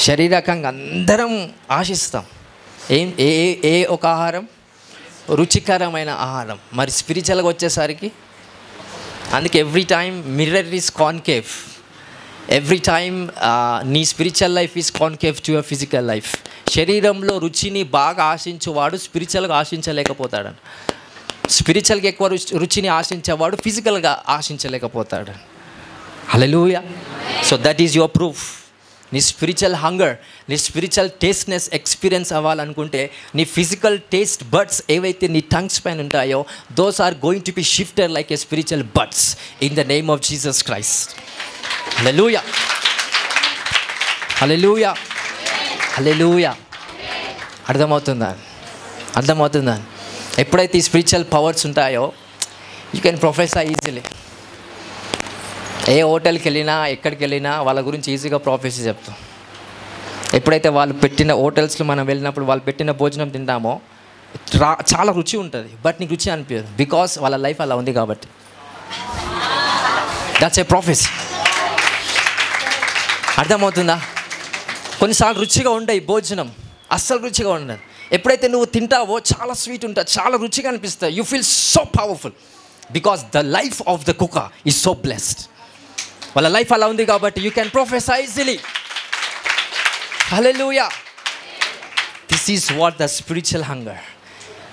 శారీరకంగా అందరం ఆశిస్తాం. ఏ ఏ ఒక ఆహారం? రుచికరమైన ఆహారం. మరి స్పిరిచువల్గా వచ్చేసరికి అందుకే every time mirror is concave. Every time నీ spiritual life is concave to your physical life. శరీరంలో రుచిని బాగా ఆశించేవాడు స్పిరిచువల్గా ఆశించలేకపోతాడు. స్పిరిచువల్గా ఎక్కువ రుచిని ఆశించేవాడు ఫిజికల్గా ఆశించలేకపోతాడు. Hallelujah. So that is your proof. నీ స్పిరిచువల్ హంగర్, నీ స్పిరిచువల్ టేస్ట్నెస్ ఎక్స్పీరియన్స్ అవ్వాలనుకుంటే నీ ఫిజికల్ టేస్ట్ బడ్స్ ఏవైతే నీ టంగ్స్ పైన ఉంటాయో those are going to be shifted like a spiritual buds in the name of Jesus Christ. Hallelujah, hallelujah, hallelujah. అర్థమవుతుందా? ఎప్పుడైతే ఈ స్పిరిచువల్ పవర్స్ ఉంటాయో యూ కెన్ ప్రొఫెసర్ ఈజీలీ. ఏ హోటల్కి వెళ్ళినా ఎక్కడికి వెళ్ళినా వాళ్ళ గురించి ఈజీగా ప్రొఫెసర్ చెప్తాం. ఎప్పుడైతే వాళ్ళు పెట్టిన హోటల్స్లో మనం వెళ్ళినప్పుడు వాళ్ళు పెట్టిన భోజనం తింటామో చాలా రుచి ఉంటుంది, బట్ నీకు రుచి అనిపించదు. బికాస్ వాళ్ళ లైఫ్ అలా ఉంది కాబట్టి. That's a ప్రొఫెసీ. అర్థమవుతుందా? కొన్నిసార్లు రుచిగా ఉండవు భోజనం, అస్సలు రుచిగా ఉండదు. ఎప్పుడైతే నువ్వు తింటావో చాలా స్వీట్ ఉంటుంది, చాలా రుచిగా అనిపిస్తుంది. You feel so powerful because the life of the cooker is so blessed. వాళ్ళ లైఫ్ అలా ఉంది కాబట్టి you can professor easily. Hallelujah. This is what the spiritual hunger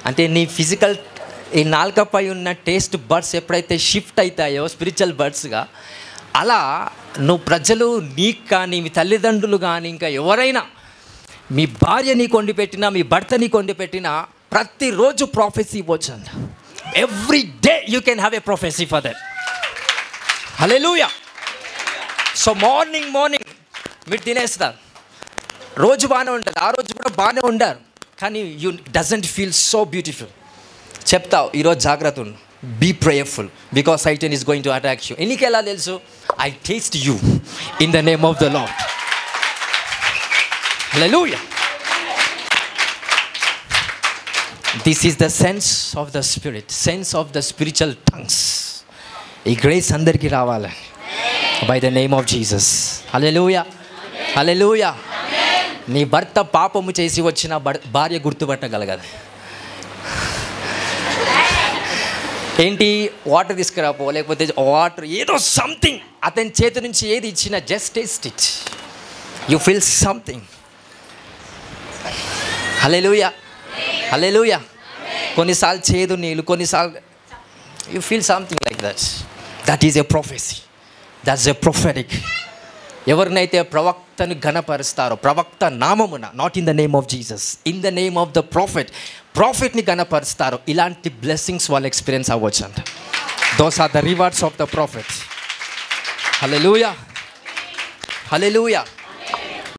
అంటే. నీ ఫిజికల్ ఈ నాలుకపై ఉన్న టేస్ట్ బడ్స్ ఎప్పుడైతే షిఫ్ట్ అవుతాయో స్పిరిచువల్ బడ్స్గా, అలా నువ్వు ప్రజలు నీకు కానీ మీ తల్లిదండ్రులు కానీ ఇంకా ఎవరైనా మీ భార్య నీకు వండి పెట్టినా మీ భర్త నీకు వండి పెట్టినా ప్రతిరోజు ప్రొఫెసీ ఇవ్వచ్చు అంట. Every day you can have a ప్రొఫెసీ for that. Hallelujah. So morning మీరు తినేస్తారు, రోజు బాగానే ఉంటుంది, ఆ రోజు కూడా బాగానే ఉండారు, కానీ you doesn't feel so beautiful. చెప్తావు ఈరోజు జాగ్రత్త ఉండు, be prayerful because Satan is going to attack you. ఎనికి ఎలా తెలుసు? I taste you in the name of the Lord. Hallelujah. This is the sense of the spirit, sense of the spiritual tongues. ఈ grace అందరికీ రావాలి by the name of Jesus. Hallelujah, hallelujah. నీ భర్త పాపము చేసి వచ్చిన భార్య గుర్తుపట్టగలగదు. ఏంటి వాటర్ తీసుకురాపో, లేకపోతే వాటర్ ఏదో సంథింగ్ అతని చేతి నుంచి ఏది ఇచ్చినా just taste it, you feel something. Hallelujah, hallelujah. కొన్నిసార్లు చేదు నీళ్ళు, కొన్నిసార్లు you feel something like that. That is a prophecy, that's a prophetic. ఎవరినైతే ప్రవక్తను ఘనపరుస్తారో, ప్రవక్త నామమున, not in the name of Jesus, in the name of the ప్రాఫిట్ని ఘనపరుస్తారో ఇలాంటి బ్లెస్సింగ్స్ వాళ్ళు ఎక్స్పీరియన్స్ అవ్వచ్చు అంట. Those are the rewards of the prophet. Hallelujah, hallelujah.